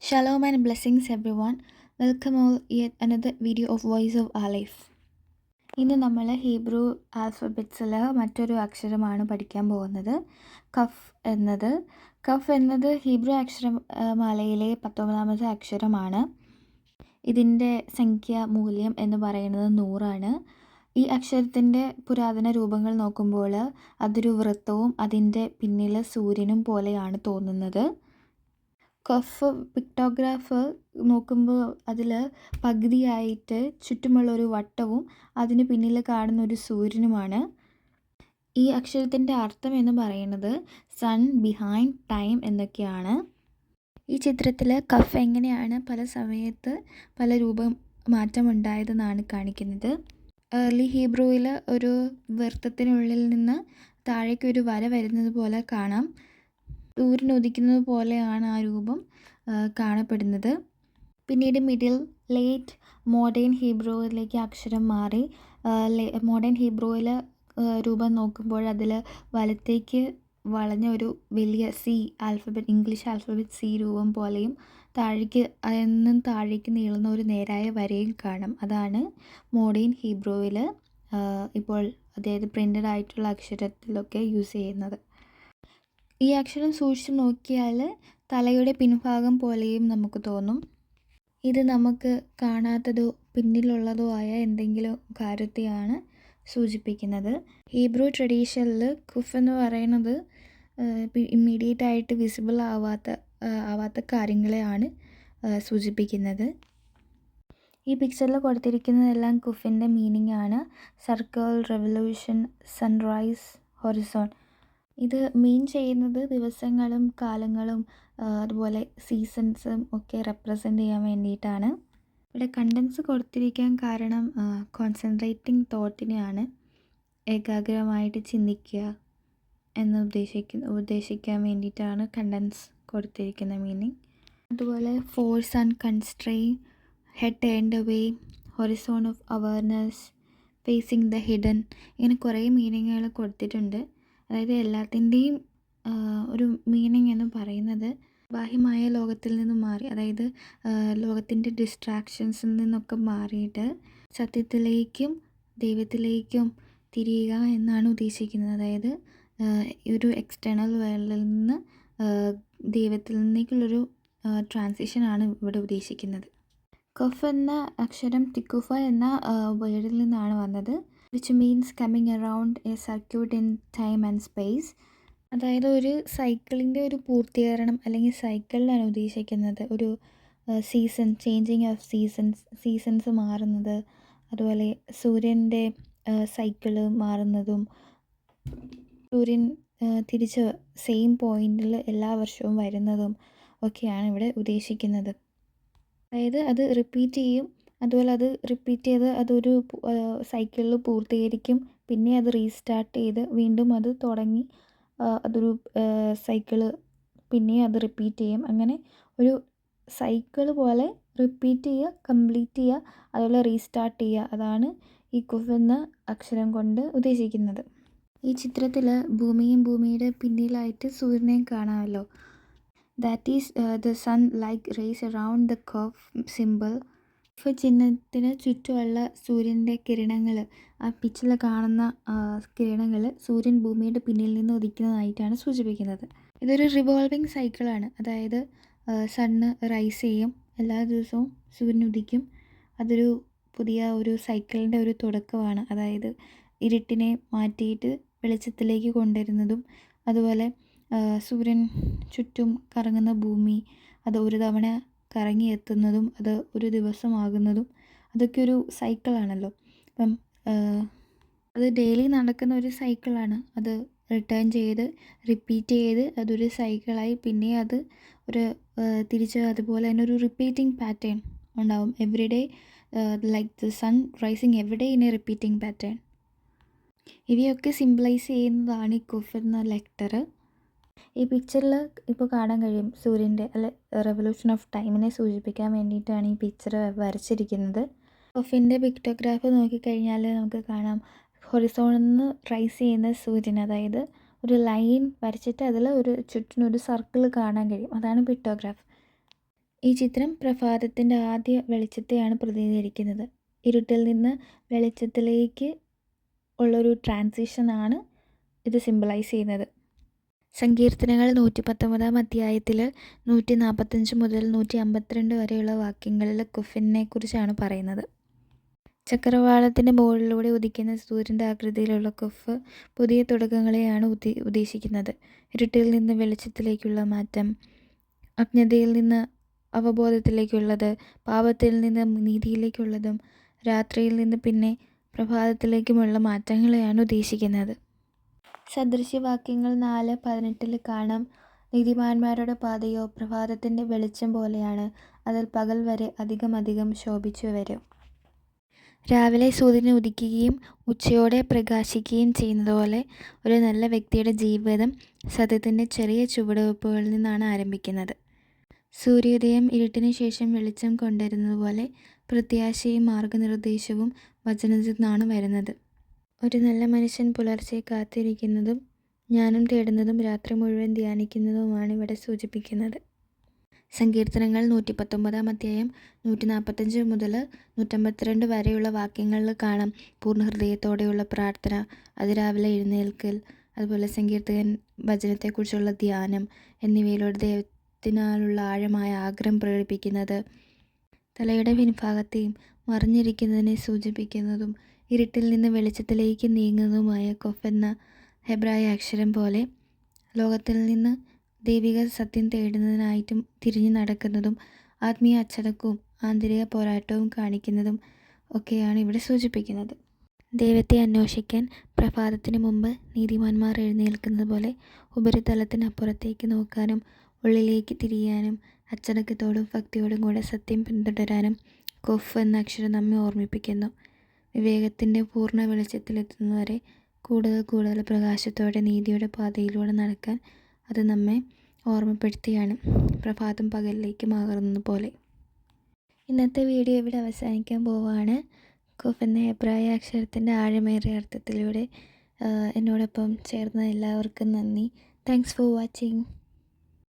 Shalom and blessings everyone. Welcome all yet another video of Voice of Our Life. ഇന്ന് നമ്മൾ Hebrew ആൽഫബറ്റ്സിൽ മറ്റൊരു അക്ഷരമാണ് പഠിക്കാൻ പോകുന്നത്. കഫ് എന്നത് ഹീബ്രു അക്ഷരമാലയിലെ 19ാമത്തെ അക്ഷരമാണ്. ഇതിൻ്റെ മൂല്യം എന്ന് പറയുന്നത് 100 ഈ അക്ഷരത്തിൻ്റെ പുരാതന രൂപങ്ങൾ നോക്കുമ്പോൾ അതൊരു വൃത്തവും അതിൻ്റെ പിന്നിൽ സൂര്യനും പോലെയാണ് തോന്നുന്നത്. കഫ് പിക്ടോഗ്രാഫ് നോക്കുമ്പോൾ അതിൽ പകുതിയായിട്ട് ചുറ്റുമുള്ളൊരു വട്ടവും അതിന് പിന്നിൽ കാണുന്ന ഒരു സൂര്യനുമാണ്. ഈ അക്ഷരത്തിൻ്റെ അർത്ഥം എന്ന് പറയുന്നത് സൺ ബിഹൈൻഡ് ടൈം എന്നൊക്കെയാണ്. ഈ ചിത്രത്തിൽ കഫ് എങ്ങനെയാണ് പല സമയത്ത് പല രൂപം മാറ്റമുണ്ടായതെന്നാണ് കാണിക്കുന്നത്. ഏർലി ഹീബ്രുവിൽ ഒരു വൃത്തത്തിനുള്ളിൽ നിന്ന് താഴേക്ക് ഒരു വര വരുന്നത് പോലെ കാണാം. സൂര്യൻ ഉദിക്കുന്നത് പോലെയാണ് ആ രൂപം കാണപ്പെടുന്നത്. പിന്നീട് ലേറ്റ് മോഡേൺ ഹീബ്രുവിലേക്ക് അക്ഷരം മാറി. മോഡേൺ ഹീബ്രുവിൽ രൂപം നോക്കുമ്പോൾ അതിൽ വലത്തേക്ക് വളഞ്ഞ ഒരു വലിയ ഇംഗ്ലീഷ് ആൽഫബറ്റ് സി രൂപം പോലെയും താഴേക്ക് നീളുന്ന ഒരു നേരായ വരയും കാണാം. അതാണ് മോഡേൺ ഹീബ്രുവിൽ ഇപ്പോൾ അതായത് പ്രിൻ്റഡ് ആയിട്ടുള്ള അക്ഷരത്തിലൊക്കെ യൂസ് ചെയ്യുന്നത്. ഈ അക്ഷരം സൂക്ഷിച്ച് നോക്കിയാൽ തലയുടെ പിൻഭാഗം പോലെയും നമുക്ക് തോന്നും. ഇത് നമുക്ക് കാണാത്തതോ പിന്നിലുള്ളതോ ആയ എന്തെങ്കിലും കാര്യത്തെയാണ് സൂചിപ്പിക്കുന്നത്. ഹീബ്രു ട്രഡീഷനിൽ കുഫ് എന്ന് പറയുന്നത് ഇമ്മീഡിയറ്റ് ആയിട്ട് വിസിബിൾ ആവാത്ത കാര്യങ്ങളെയാണ് സൂചിപ്പിക്കുന്നത്. ഈ പിക്ചറിൽ കൊടുത്തിരിക്കുന്നതെല്ലാം കുഫിൻ്റെ മീനിങ് ആണ്. Circle, revolution, sunrise, Horizon. ഇത് മീൻ ചെയ്യുന്നത് ദിവസങ്ങളും കാലങ്ങളും അതുപോലെ സീസൺസും ഒക്കെ റെപ്രസെൻ്റ് ചെയ്യാൻ വേണ്ടിയിട്ടാണ്. ഇവിടെ കണ്ടൻസ് കൊടുത്തിരിക്കാൻ കാരണം കോൺസെൻട്രേറ്റിംഗ് തോട്ടിനെയാണ്, ഏകാഗ്രമായിട്ട് ചിന്തിക്കുക എന്ന് ഉദ്ദേശിക്കാൻ വേണ്ടിയിട്ടാണ് കണ്ടൻസ് കൊടുത്തിരിക്കുന്ന മീനിങ്. അതുപോലെ force and constrain, head turned away, Horizon of awareness, phasing the hidden, ഇങ്ങനെ കുറേ മീനിങ്ങുകൾ കൊടുത്തിട്ടുണ്ട്. അതായത് എല്ലാത്തിൻ്റെയും ഒരു മീനിങ് എന്ന് പറയുന്നത് ബാഹ്യമായ ലോകത്തിൽ നിന്നും മാറി, അതായത് ലോകത്തിൻ്റെ ഡിസ്ട്രാക്ഷൻസിൽ നിന്നൊക്കെ മാറിയിട്ട് സത്യത്തിലേക്കും ദൈവത്തിലേക്കും തിരിയുക എന്നാണ് ഉദ്ദേശിക്കുന്നത്. അതായത് ഒരു എക്സ്റ്റേണൽ വേൾഡിൽ നിന്ന് ദൈവത്തിൽ നിന്നേക്കുള്ളൊരു ട്രാൻസിഷനാണ് ഇവിടെ ഉദ്ദേശിക്കുന്നത്. കഫ് എന്ന അക്ഷരം തിക്കുഫ എന്ന വേർഡിൽ നിന്നാണ് വന്നത്, which means coming around A circuit in time and space. അതായത് ഒരു സൈക്കിളിൻ്റെ ഒരു പൂർത്തീകരണം അല്ലെങ്കിൽ സൈക്കിളിലാണ് ഉദ്ദേശിക്കുന്നത്. ഒരു ചേഞ്ചിങ് ഓഫ് സീസൺസ് മാറുന്നത്, അതുപോലെ സൂര്യൻ്റെ സൈക്കിള് മാറുന്നതും സൂര്യൻ തിരിച്ച് സെയിം പോയിന്റിൽ എല്ലാ വർഷവും വരുന്നതും ഒക്കെയാണ് ഇവിടെ ഉദ്ദേശിക്കുന്നത്. അതായത് അത് റിപ്പീറ്റ് ചെയ്യും, അതുപോലെ അത് റിപ്പീറ്റ് ചെയ്ത് അതൊരു സൈക്കിളിൽ പൂർത്തീകരിക്കും, പിന്നെ അത് റീസ്റ്റാർട്ട് ചെയ്ത് വീണ്ടും അത് തുടങ്ങി അതൊരു സൈക്കിള് പിന്നെ അത് റിപ്പീറ്റ് ചെയ്യും. അങ്ങനെ ഒരു സൈക്കിള് പോലെ റിപ്പീറ്റ് ചെയ്യുക, കംപ്ലീറ്റ് ചെയ്യുക, അതുപോലെ റീസ്റ്റാർട്ട് ചെയ്യുക. അതാണ് ഈ കുഫ് എന്ന അക്ഷരം കൊണ്ട് ഉദ്ദേശിക്കുന്നത്. ഈ ചിത്രത്തിൽ ഭൂമിയുടെ പിന്നിലായിട്ട് സൂര്യനെയും കാണാമല്ലോ. That is the sun like rays around the കഫ് സിമ്പിൾ. കഫ് ചിഹ്നത്തിന് ചുറ്റുമുള്ള സൂര്യൻ്റെ കിരണങ്ങൾ, ആ പിക്ചറിൽ കാണുന്ന കിരണങ്ങൾ സൂര്യൻ ഭൂമിയുടെ പിന്നിൽ നിന്ന് ഉദിക്കുന്നതായിട്ടാണ് സൂചിപ്പിക്കുന്നത്. ഇതൊരു റിവോൾവിങ് സൈക്കിളാണ്. അതായത് സണ്ണ് റൈസ് ചെയ്യും, എല്ലാ ദിവസവും സൂര്യൻ ഉദിക്കും. അതൊരു പുതിയ ഒരു സൈക്കിളിൻ്റെ ഒരു തുടക്കമാണ്. അതായത് ഇരുട്ടിനെ മാറ്റിയിട്ട് വെളിച്ചത്തിലേക്ക് കൊണ്ടുവരുന്നതും, അതുപോലെ സൂര്യൻ ചുറ്റും കറങ്ങുന്ന ഭൂമി അത് ഒരു തവണ കറങ്ങി എത്തുന്നതും അത് ഒരു ദിവസമാകുന്നതും അതൊക്കെ ഒരു സൈക്കിളാണല്ലോ. അപ്പം അത് ഡെയിലി നടക്കുന്ന ഒരു സൈക്കിളാണ്. അത് റിട്ടേൺ ചെയ്ത് റിപ്പീറ്റ് ചെയ്ത് അതൊരു സൈക്കിളായി പിന്നെ അത് ഒരു തിരിച്ച് അതുപോലെ തന്നെ ഒരു റിപ്പീറ്റിംഗ് പാറ്റേൺ ഉണ്ടാവും. Every day like the sun rising every day in a repeating pattern. ഇവയൊക്കെ സിംബലൈസ് ചെയ്യുന്നതാണ് ഈ കുഫ് എന്ന ലെറ്റർ. ഈ പിക്ചറിൽ ഇപ്പോൾ കാണാൻ കഴിയും സൂര്യൻ്റെ റെവല്യൂഷൻ ഓഫ് ടൈമിനെ സൂചിപ്പിക്കാൻ വേണ്ടിയിട്ടാണ് ഈ പിക്ചർ വരച്ചിരിക്കുന്നത്. കുഫിൻ്റെ പിക്ടോഗ്രാഫ് നോക്കിക്കഴിഞ്ഞാൽ നമുക്ക് കാണാം ഹൊറിസോണിൽ നിന്ന് റൈസ് ചെയ്യുന്ന സൂര്യൻ, അതായത് ഒരു ലൈൻ വരച്ചിട്ട് അതിൽ ഒരു ചുറ്റിനൊരു സർക്കിൾ കാണാൻ കഴിയും. അതാണ് പിക്ടോഗ്രാഫ്. ഈ ചിത്രം പ്രഭാതത്തിൻ്റെ ആദ്യ വെളിച്ചത്തെയാണ് പ്രതിനിധീകരിക്കുന്നത്. ഇരുട്ടിൽ നിന്ന് വെളിച്ചത്തിലേക്ക് ഉള്ളൊരു ട്രാൻസിഷനാണ് ഇത് സിംബലൈസ് ചെയ്യുന്നത്. സങ്കീർത്തനങ്ങൾ 119 അധ്യായത്തിൽ 145 മുതൽ 152 വരെയുള്ള വാക്യങ്ങളിൽ കുഫിനെ കുറിച്ചാണ് പറയുന്നത്. ചക്രവാളത്തിൻ്റെ മുകളിലൂടെ ഉദിക്കുന്ന സൂര്യൻ്റെ ആകൃതിയിലുള്ള കുഫ് പുതിയ തുടക്കങ്ങളെയാണ് ഉദ്ദേശിക്കുന്നത്. ഇരുട്ടിൽ നിന്ന് വെളിച്ചത്തിലേക്കുള്ള മാറ്റം, അജ്ഞതയിൽ നിന്ന് അവബോധത്തിലേക്കുള്ളത്, പാപത്തിൽ നിന്ന് നീതിയിലേക്കുള്ളതും രാത്രിയിൽ നിന്ന് പിന്നെ പ്രഭാതത്തിലേക്കുമുള്ള മാറ്റങ്ങളെയാണ് ഉദ്ദേശിക്കുന്നത്. സദൃശ്യവാക്യങ്ങൾ 4:18 കാണാം. നീതിമാന്മാരുടെ പാതയോ പ്രഭാതത്തിൻ്റെ വെളിച്ചം പോലെയാണ്, അതിൽ പകൽ വരെ അധികം ശോഭിച്ചു വരും. രാവിലെ സൂര്യൻ ഉദിക്കുകയും ഉച്ചയോടെ പ്രകാശിക്കുകയും ചെയ്യുന്നതുപോലെ ഒരു നല്ല വ്യക്തിയുടെ ജീവിതം സത്യത്തിൻ്റെ ചെറിയ ചുവടുവെപ്പുകളിൽ നിന്നാണ് ആരംഭിക്കുന്നത്. സൂര്യോദയം ഇരുട്ടിന് ശേഷം വെളിച്ചം കൊണ്ടുവരുന്നതുപോലെ പ്രത്യാശയും മാർഗനിർദ്ദേശവും വചനത്തിൽ നിന്നാണ് വരുന്നത്. ഒരു നല്ല മനുഷ്യൻ പുലർച്ചെ കാത്തിരിക്കുന്നതും ജ്ഞാനം തേടുന്നതും രാത്രി മുഴുവൻ ധ്യാനിക്കുന്നതുമാണ് ഇവിടെ സൂചിപ്പിക്കുന്നത്. സങ്കീർത്തനങ്ങൾ 119 അധ്യായം 145 മുതൽ 152 വരെയുള്ള വാക്യങ്ങളിൽ കാണാം പൂർണ്ണ ഹൃദയത്തോടെയുള്ള പ്രാർത്ഥന, അതിരാവിലെ എഴുന്നേൽക്കൽ, അതുപോലെ സങ്കീർത്തകൻ വചനത്തെക്കുറിച്ചുള്ള ധ്യാനം എന്നിവയിലൂടെ ദൈവത്തിനാലുള്ള ആഴമായ ആഗ്രഹം പ്രകടിപ്പിക്കുന്നത്. തലയുടെ പിൻഭാഗത്തെയും മറിഞ്ഞിരിക്കുന്നതിനെ സൂചിപ്പിക്കുന്നതും ഇരുട്ടിൽ നിന്ന് വെളിച്ചത്തിലേക്ക് നീങ്ങുന്നതുമായ കൊഫ് എന്ന ഹെബ്രായ അക്ഷരം പോലെ ലോകത്തിൽ നിന്ന് ദൈവിക സത്യം തേടുന്നതിനായിട്ടും തിരിഞ്ഞു നടക്കുന്നതും ആത്മീയ അച്ചടക്കവും ആന്തരിക പോരാട്ടവും കാണിക്കുന്നതും ഒക്കെയാണ് ഇവിടെ സൂചിപ്പിക്കുന്നത്. ദൈവത്തെ അന്വേഷിക്കാൻ പ്രഭാതത്തിന് മുമ്പ് നീതിമാന്മാർ എഴുന്നേൽക്കുന്നത് പോലെ ഉപരിതലത്തിനപ്പുറത്തേക്ക് നോക്കാനും ഉള്ളിലേക്ക് തിരിയാനും അച്ചടക്കത്തോടും ഭക്തിയോടും കൂടെ സത്യം പിന്തുടരാനും കൊഫ് എന്ന അക്ഷരം നമ്മെ ഓർമ്മിപ്പിക്കുന്നു. വിവേകത്തിൻ്റെ പൂർണ്ണ വെളിച്ചത്തിലെത്തുന്നവരെ കൂടുതൽ പ്രകാശത്തോടെ നീതിയുടെ പാതയിലൂടെ നടക്കാൻ അത് നമ്മെ ഓർമ്മപ്പെടുത്തിയാണ്, പ്രഭാതം പകലിലേക്ക് മാറുന്നത് പോലെ. ഇന്നത്തെ വീഡിയോ ഇവിടെ അവസാനിക്കാൻ പോവുകയാണ്. കൊഫ് എന്ന ഹെബ്രായ അക്ഷരത്തിൻ്റെ ആഴമേറിയ അർത്ഥത്തിലൂടെ എന്നോടൊപ്പം ചേർന്ന എല്ലാവർക്കും നന്ദി. Thanks for watching.